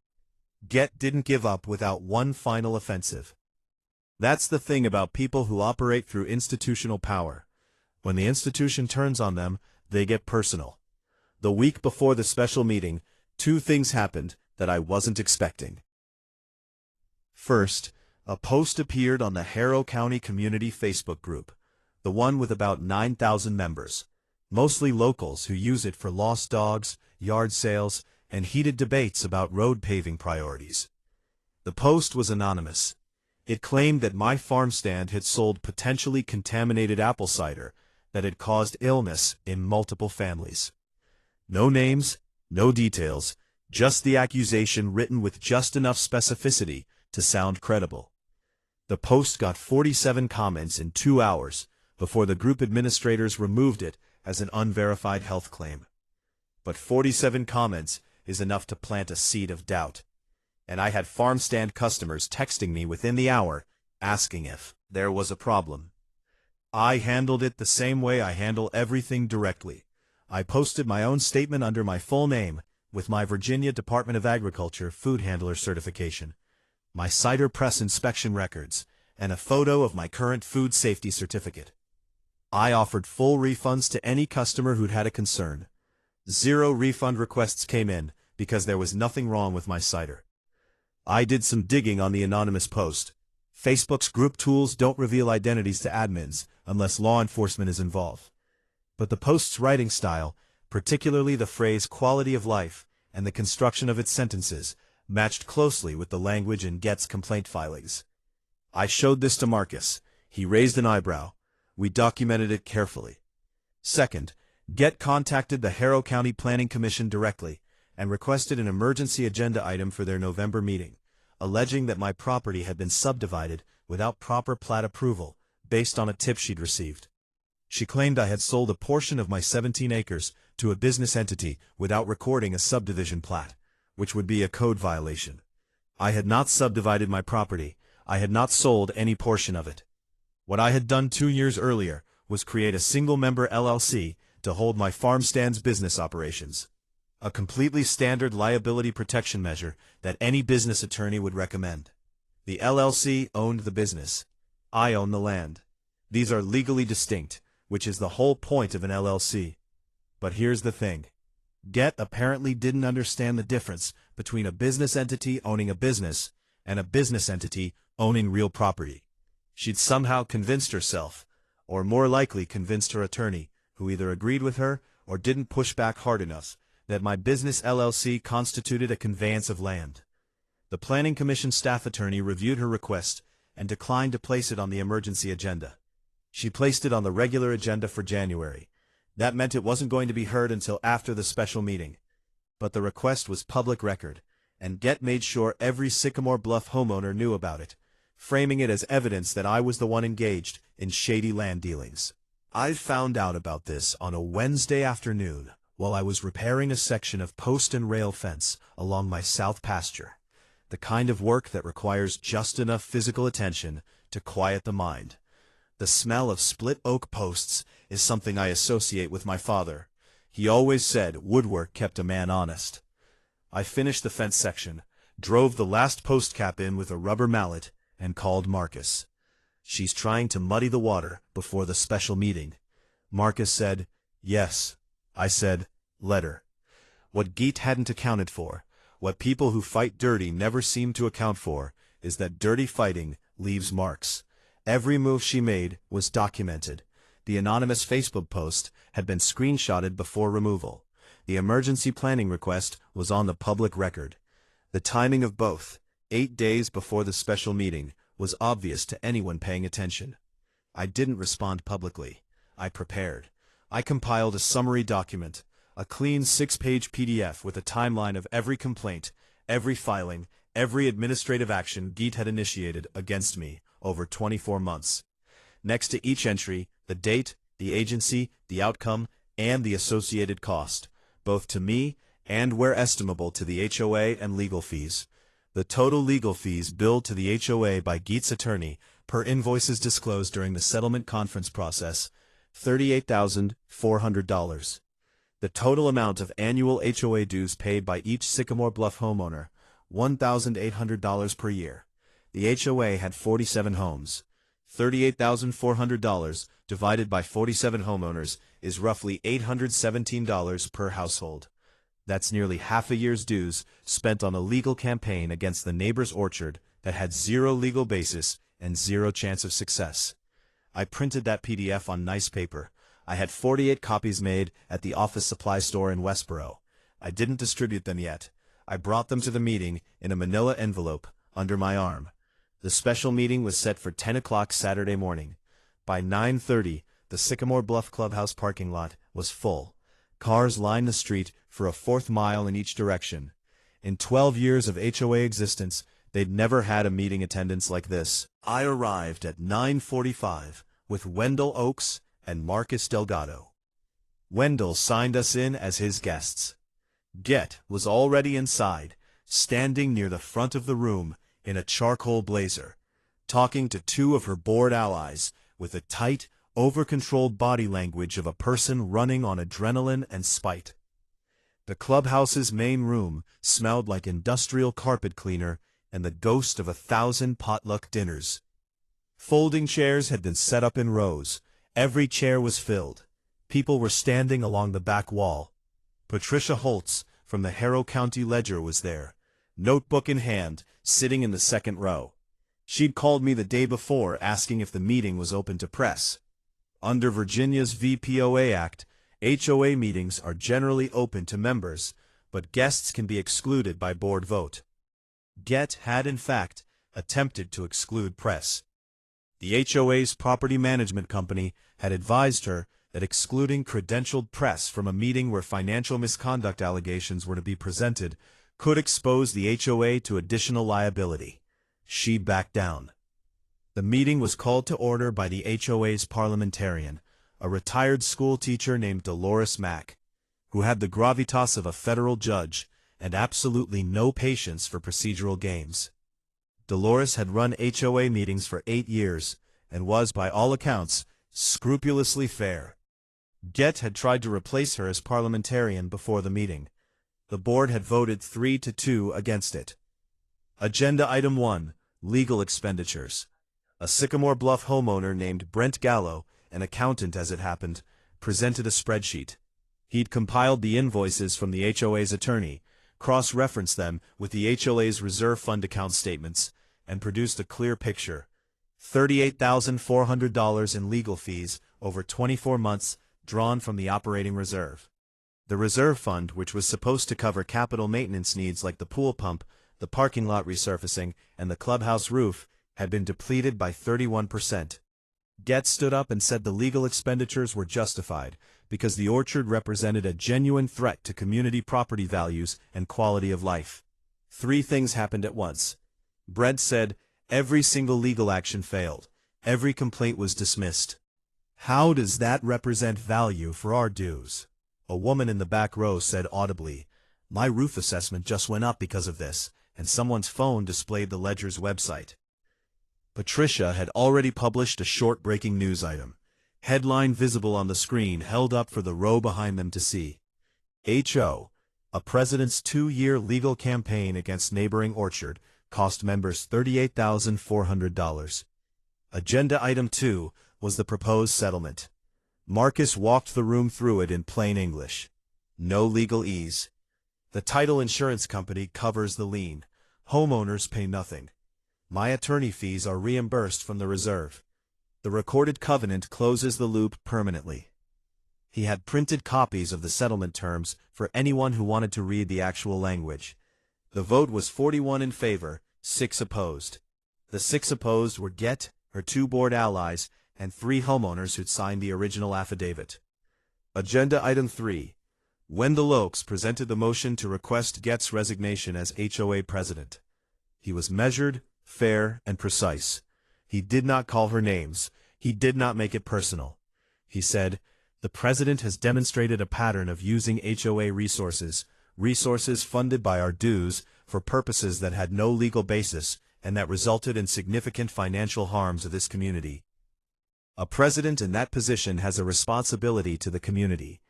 Speaker 1: Get didn't give up without one final offensive. That's the thing about people who operate through institutional power. When the institution turns on them, they get personal. The week before the special meeting, 2 things happened that I wasn't expecting. First, a post appeared on the Harrow County Community Facebook group, the one with about 9,000 members, mostly locals who use it for lost dogs, yard sales, and heated debates about road paving priorities. The post was anonymous. It claimed that my farm stand had sold potentially contaminated apple cider that had caused illness in multiple families. No names, no details, just the accusation written with just enough specificity to sound credible. The post got 47 comments in 2 hours before the group administrators removed it as an unverified health claim. But 47 comments is enough to plant a seed of doubt. And I had farm stand customers texting me within the hour, asking if there was a problem. I handled it the same way I handle everything directly. I posted my own statement under my full name, with my Virginia Department of Agriculture food handler certification, my cider press inspection records, and a photo of my current food safety certificate. I offered full refunds to any customer who'd had a concern. 0 refund requests came in because there was nothing wrong with my cider. I did some digging on the anonymous post. Facebook's group tools don't reveal identities to admins unless law enforcement is involved. But the post's writing style, particularly the phrase quality of life and the construction of its sentences, matched closely with the language in Get's complaint filings. I showed this to Marcus. He raised an eyebrow. We documented it carefully. Second, Get contacted the Harrow County Planning Commission directly and requested an emergency agenda item for their November meeting, alleging that my property had been subdivided without proper plat approval based on a tip she'd received. She claimed I had sold a portion of my 17 acres to a business entity without recording a subdivision plat, which would be a code violation. I had not subdivided my property. I had not sold any portion of it. What I had done 2 years earlier was create a single-member LLC to hold my farm stand's business operations. A completely standard liability protection measure that any business attorney would recommend. The LLC owned the business. I own the land. These are legally distinct, which is the whole point of an LLC. But here's the thing. Get apparently didn't understand the difference between a business entity owning a business and a business entity owning real property. She'd somehow convinced herself, or more likely convinced her attorney, who either agreed with her or didn't push back hard enough, that my business LLC constituted a conveyance of land. The Planning Commission staff attorney reviewed her request and declined to place it on the emergency agenda. She placed it on the regular agenda for January. That meant it wasn't going to be heard until after the special meeting. But the request was public record, and Get made sure every Sycamore Bluff homeowner knew about it, framing it as evidence that I was the one engaged in shady land dealings. I found out about this on a Wednesday afternoon while I was repairing a section of post and rail fence along my south pasture, the kind of work that requires just enough physical attention to quiet the mind. The smell of split oak posts is something I associate with my father. He always said woodwork kept a man honest. I finished the fence section, drove the last post cap in with a rubber mallet, and called Marcus. She's trying to muddy the water before the special meeting. Marcus said, yes. I said, let her. What Geet hadn't accounted for, what people who fight dirty never seem to account for, is that dirty fighting leaves marks. Every move she made was documented. The anonymous Facebook post had been screenshotted before removal. The emergency planning request was on the public record. The timing of both, 8 days before the special meeting, was obvious to anyone paying attention. I didn't respond publicly. I prepared. I compiled a summary document, a clean 6-page PDF with a timeline of every complaint, every filing, every administrative action Geet had initiated against me over 24 months. Next to each entry, the date, the agency, the outcome, and the associated cost, both to me and where estimable to the HOA and legal fees. The total legal fees billed to the HOA by Geet's attorney, per invoices disclosed during the settlement conference process, $38,400. The total amount of annual HOA dues paid by each Sycamore Bluff homeowner, $1,800 per year. The HOA had 47 homes. $38,400 divided by 47 homeowners is roughly $817 per household. That's nearly half a year's dues spent on a legal campaign against the neighbor's orchard that had zero legal basis and zero chance of success. I printed that PDF on nice paper. I had 48 copies made at the office supply store in Westboro. I didn't distribute them yet. I brought them to the meeting in a manila envelope under my arm. The special meeting was set for 10 o'clock Saturday morning. By 9:30, the Sycamore Bluff Clubhouse parking lot was full. Cars lined the street for a fourth mile in each direction. In 12 years of HOA existence, they'd never had a meeting attendance like this. I arrived at 9:45 with Wendell Oaks and Marcus Delgado. Wendell signed us in as his guests. Get was already inside, standing near the front of the room in a charcoal blazer, talking to two of her board allies with the tight, over-controlled body language of a person running on adrenaline and spite. The clubhouse's main room smelled like industrial carpet cleaner and the ghost of 1,000 potluck dinners. Folding chairs had been set up in rows. Every chair was filled. People were standing along the back wall. Patricia Holtz from the Harrow County Ledger was there, notebook in hand, sitting in the second row. She'd called me the day before asking if the meeting was open to press. Under Virginia's VPOA Act, HOA meetings are generally open to members, but guests can be excluded by board vote. Get had, in fact, attempted to exclude press. The HOA's property management company had advised her that excluding credentialed press from a meeting where financial misconduct allegations were to be presented could expose the HOA to additional liability. She backed down. The meeting was called to order by the HOA's parliamentarian, a retired school teacher named Dolores Mack, who had the gravitas of a federal judge and absolutely no patience for procedural games. Dolores had run HOA meetings for 8 years and was, by all accounts, scrupulously fair. Get had tried to replace her as parliamentarian before the meeting. The board had voted 3-2 against it. Agenda Item 1, Legal Expenditures. A Sycamore Bluff homeowner named Brent Gallo, an accountant as it happened, presented a spreadsheet. He'd compiled the invoices from the HOA's attorney, cross-referenced them with the HOA's reserve fund account statements, and produced a clear picture. $38,400 in legal fees over 24 months drawn from the operating reserve. The reserve fund, which was supposed to cover capital maintenance needs like the pool pump, the parking lot resurfacing, and the clubhouse roof, had been depleted by 31%. Get stood up and said the legal expenditures were justified because the orchard represented a genuine threat to community property values and quality of life. 3 things happened at once. Brent said every single legal action failed. Every complaint was dismissed. How does that represent value for our dues? A woman in the back row said audibly, my roof assessment just went up because of this, and someone's phone displayed the Ledger's website. Patricia had already published a short breaking news item. Headline visible on the screen held up for the row behind them to see. HO, a president's 2-year legal campaign against neighboring orchard, cost members $38,400. Agenda Item 2 was the proposed settlement. Marcus walked the room through it in plain English. No legalese. The title insurance company covers the lien. Homeowners pay nothing. My attorney fees are reimbursed from the reserve. The recorded covenant closes the loop permanently. He had printed copies of the settlement terms for anyone who wanted to read the actual language. The vote was 41 in favor, 6 opposed. The 6 opposed were Get, her 2 board allies, and 3 homeowners who'd signed the original affidavit. Agenda Item 3. Wendell Oaks presented the motion to request Get's resignation as HOA president. He was measured, fair, and precise. He did not call her names. He did not make it personal. He said, "The president has demonstrated a pattern of using HOA resources funded by our dues, for purposes that had no legal basis and that resulted in significant financial harm to this community. A president in that position has a responsibility to the community,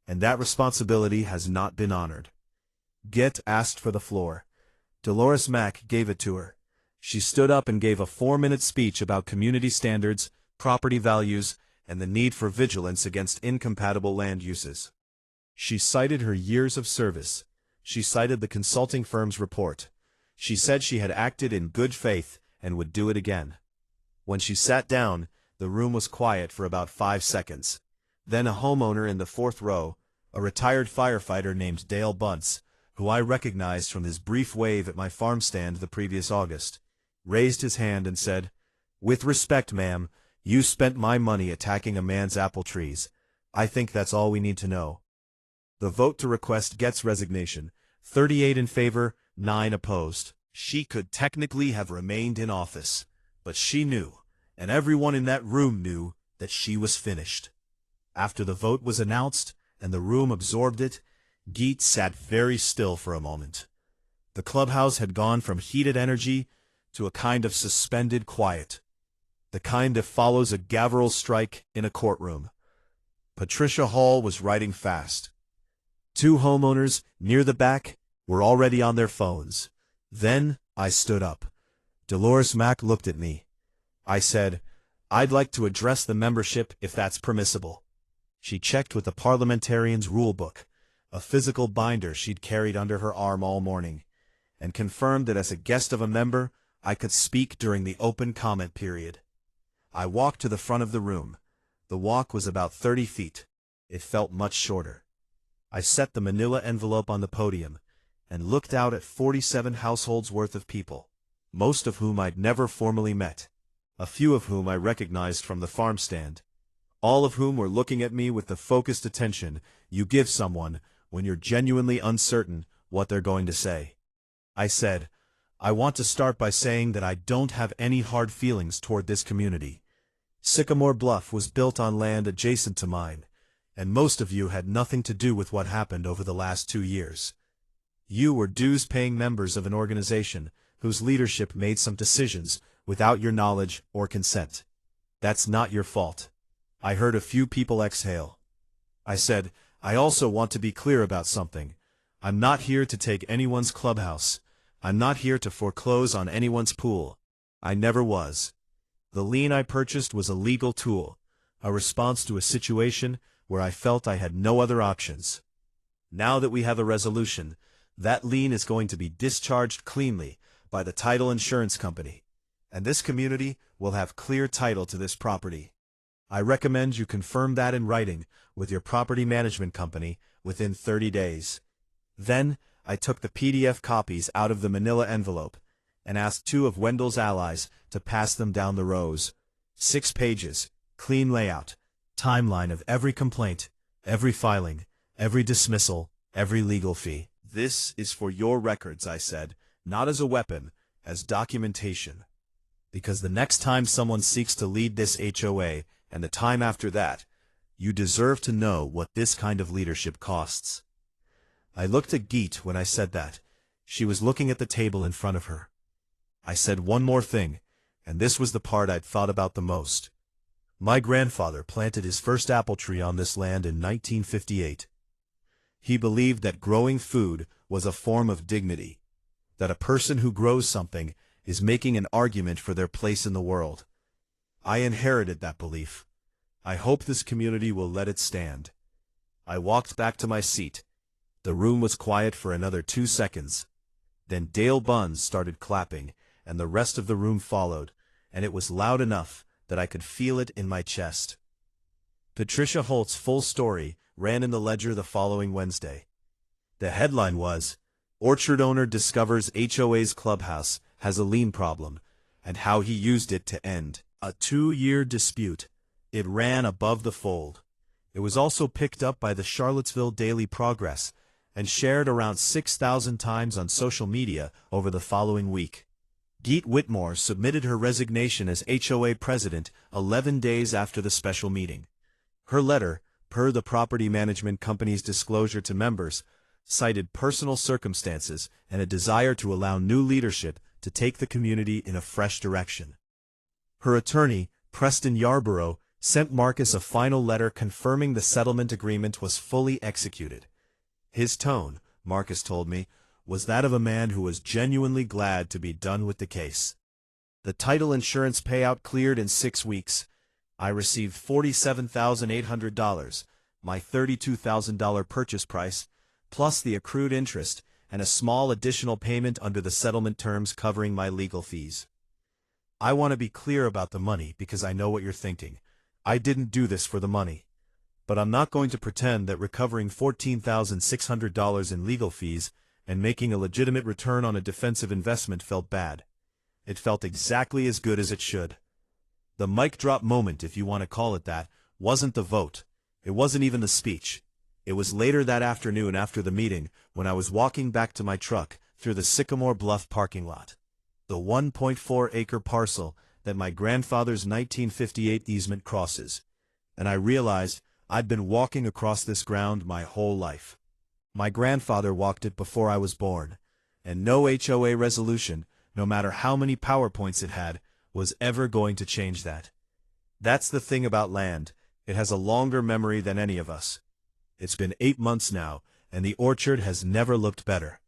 Speaker 1: and that responsibility has not been honored." Get asked for the floor. Dolores Mack gave it to her. She stood up and gave a 4-minute speech about community standards, property values, and the need for vigilance against incompatible land uses. She cited her years of service. She cited the consulting firm's report. She said she had acted in good faith and would do it again. When she sat down, the room was quiet for about 5 seconds. Then a homeowner in the 4th row, a retired firefighter named Dale Bunce, who I recognized from his brief wave at my farm stand the previous August, raised his hand and said, "With respect, ma'am, you spent my money attacking a man's apple trees. I think that's all we need to know." The vote to request Get's resignation, 38 in favor, 9 opposed. She could technically have remained in office, but she knew, and everyone in that room knew, that she was finished. After the vote was announced and the room absorbed it, Geet sat very still for a moment. The clubhouse had gone from heated energy to a kind of suspended quiet, the kind that follows a gavel strike in a courtroom. Patricia Hall was writing fast. 2 homeowners near the back were already on their phones. Then I stood up. Dolores Mack looked at me. I said, "I'd like to address the membership if that's permissible." She checked with the parliamentarian's rule book, a physical binder she'd carried under her arm all morning, and confirmed that as a guest of a member, I could speak during the open comment period. I walked to the front of the room. The walk was about 30 feet. It felt much shorter. I set the manila envelope on the podium and looked out at 47 households worth of people, most of whom I'd never formally met, a few of whom I recognized from the farm stand, all of whom were looking at me with the focused attention you give someone when you're genuinely uncertain what they're going to say. I said, "I want to start by saying that I don't have any hard feelings toward this community. Sycamore Bluff was built on land adjacent to mine, and most of you had nothing to do with what happened over the last 2 years. You were dues-paying members of an organization whose leadership made some decisions without your knowledge or consent. That's not your fault." I heard a few people exhale. I said, "I also want to be clear about something. I'm not here to take anyone's clubhouse. I'm not here to foreclose on anyone's pool. I never was. The lien I purchased was a legal tool, a response to a situation where I felt I had no other options. Now that we have a resolution, that lien is going to be discharged cleanly by the title insurance company, and this community will have clear title to this property. I recommend you confirm that in writing with your property management company within 30 days. Then, I took the PDF copies out of the manila envelope and asked 2 of Wendell's allies to pass them down the rows. 6 pages, clean layout, timeline of every complaint, every filing, every dismissal, every legal fee. "This is for your records," I said, "not as a weapon, as documentation. Because the next time someone seeks to lead this HOA, and the time after that, you deserve to know what this kind of leadership costs." I looked at Geet when I said that. She was looking at the table in front of her. I said one more thing, and this was the part I'd thought about the most. My grandfather planted his first apple tree on this land in 1958. He believed that growing food was a form of dignity, that a person who grows something is making an argument for their place in the world. I inherited that belief. I hope this community will let it stand. I walked back to my seat. The room was quiet for another 2 seconds. Then Dale Bunce started clapping, and the rest of the room followed, and it was loud enough that I could feel it in my chest. Patricia Holt's full story ran in the Ledger the following Wednesday. The headline was, "Orchard Owner Discovers HOA's Clubhouse Has a Lien Problem, and How He Used It to End a 2-Year Dispute." It ran above the fold. It was also picked up by the Charlottesville Daily Progress and shared around 6,000 times on social media over the following week. Geet Whitmore submitted her resignation as HOA president 11 days after the special meeting. Her letter, per the property management company's disclosure to members, cited personal circumstances and a desire to allow new leadership to take the community in a fresh direction. Her attorney, Preston Yarborough, sent Marcus a final letter confirming the settlement agreement was fully executed. His tone, Marcus told me, was that of a man who was genuinely glad to be done with the case. The title insurance payout cleared in 6 weeks. I received $47,800, my $32,000 purchase price, plus the accrued interest, and a small additional payment under the settlement terms covering my legal fees. I want to be clear about the money because I know what you're thinking. I didn't do this for the money. But I'm not going to pretend that recovering $14,600 in legal fees and making a legitimate return on a defensive investment felt bad. It felt exactly as good as it should. The mic drop moment, if you want to call it that, wasn't the vote. It wasn't even the speech. It was later that afternoon after the meeting when I was walking back to my truck through the Sycamore Bluff parking lot. The 1.4-acre parcel that my grandfather's 1958 easement crosses. And I realized I'd been walking across this ground my whole life. My grandfather walked it before I was born, and no HOA resolution, no matter how many PowerPoints it had, was ever going to change that. That's the thing about land, it has a longer memory than any of us. It's been 8 months now, and the orchard has never looked better.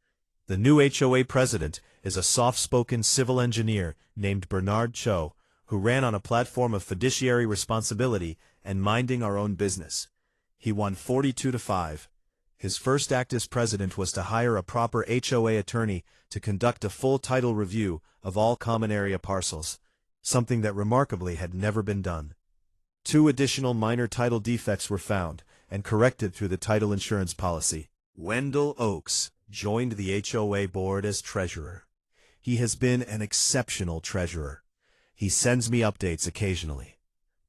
Speaker 1: The new HOA president is a soft-spoken civil engineer named Bernard Cho, who ran on a platform of fiduciary responsibility and minding our own business. He won 42-5. His first act as president was to hire a proper HOA attorney to conduct a full title review of all common area parcels, something that remarkably had never been done. 2 additional minor title defects were found and corrected through the title insurance policy. Wendell Oakes joined the HOA board as treasurer. He has been an exceptional treasurer. He sends me updates occasionally.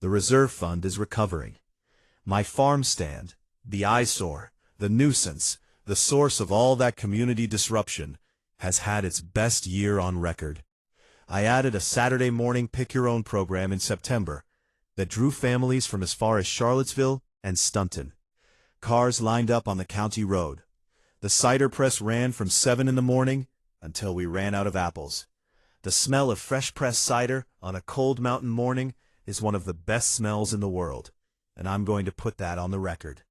Speaker 1: The reserve fund is recovering. My farm stand, the eyesore, the nuisance, the source of all that community disruption, has had its best year on record. I added a Saturday morning pick-your-own program in September that drew families from as far as Charlottesville and Stunton. Cars lined up on the county road. The cider press ran from 7 in the morning until we ran out of apples. The smell of fresh-pressed cider on a cold mountain morning is one of the best smells in the world, and I'm going to put that on the record.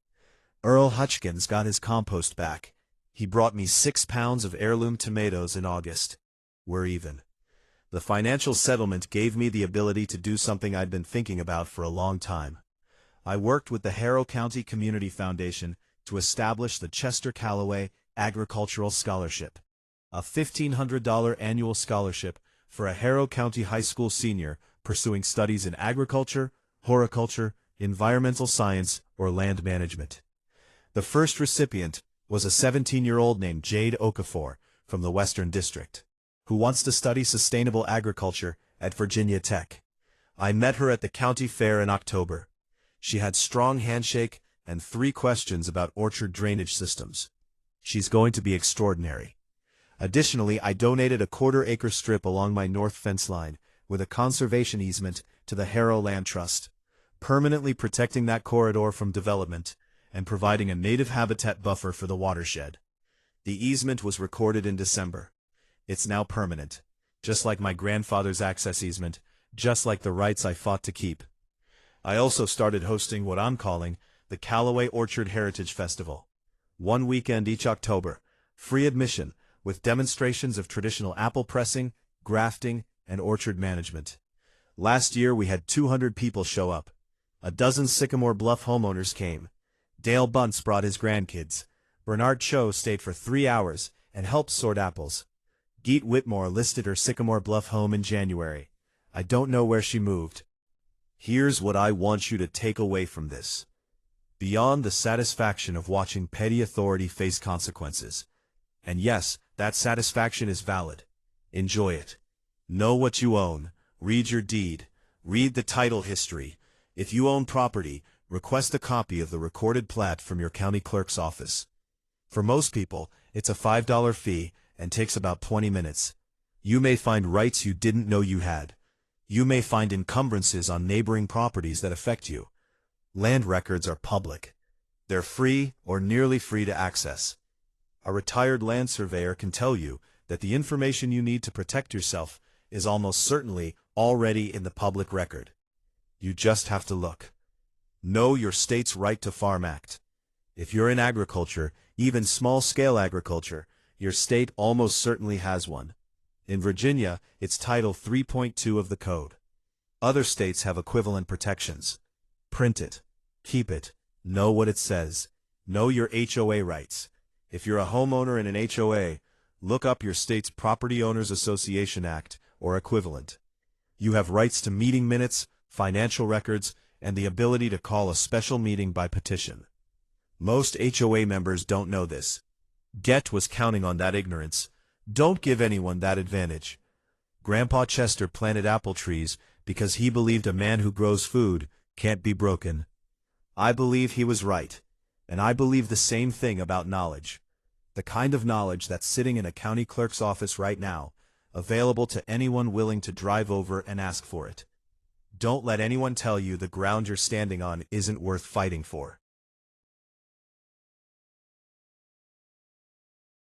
Speaker 1: Earl Hutchkins got his compost back. He brought me 6 pounds of heirloom tomatoes in August. We're even. The financial settlement gave me the ability to do something I'd been thinking about for a long time. I worked with the Harrow County Community Foundation to establish the Chester Calloway Agricultural Scholarship, a $1,500 annual scholarship for a Harrow County high school senior pursuing studies in agriculture, horticulture, environmental science, or land management. The first recipient was a 17-year-old named Jade Okafor from the Western District, who wants to study sustainable agriculture at Virginia Tech. I met her at the county fair in October. She had strong handshake and 3 questions about orchard drainage systems. She's going to be extraordinary. Additionally, I donated a 1/4-acre strip along my north fence line with a conservation easement to the Harrow Land Trust, permanently protecting that corridor from development and providing a native habitat buffer for the watershed. The easement was recorded in December. It's now permanent, just like my grandfather's access easement, just like the rights I fought to keep. I also started hosting what I'm calling the Callaway Orchard Heritage Festival. 1 weekend each October, free admission, with demonstrations of traditional apple pressing, grafting, and orchard management. Last year we had 200 people show up. A dozen Sycamore Bluff homeowners came. Dale Bunce brought his grandkids. Bernard Cho stayed for 3 hours and helped sort apples. Geet Whitmore listed her Sycamore Bluff home in January. I don't know where she moved. Here's what I want you to take away from this. Beyond the satisfaction of watching petty authority face consequences, and yes, that satisfaction is valid, enjoy it. Know what you own, read your deed, read the title history. If you own property, request a copy of the recorded plat from your county clerk's office. For most people, it's a $5 fee and takes about 20 minutes. You may find rights you didn't know you had. You may find encumbrances on neighboring properties that affect you. Land records are public. They're free or nearly free to access. A retired land surveyor can tell you that the information you need to protect yourself is almost certainly already in the public record. You just have to look. Know your state's Right to Farm Act. If you're in agriculture, even small-scale agriculture, your state almost certainly has one. In Virginia, it's Title 3.2 of the Code. Other states have equivalent protections. Print it. Keep it. Know what it says. Know your HOA rights. If you're a homeowner in an HOA, look up your state's Property Owners Association Act or equivalent. You have rights to meeting minutes, financial records, and the ability to call a special meeting by petition. Most HOA members don't know this. Get was counting on that ignorance. Don't give anyone that advantage. Grandpa Chester planted apple trees because he believed a man who grows food can't be broken. I believe he was right, and I believe the same thing about knowledge. The kind of knowledge that's sitting in a county clerk's office right now, available to anyone willing to drive over and ask for it. Don't let anyone tell you the ground you're standing on isn't worth fighting for.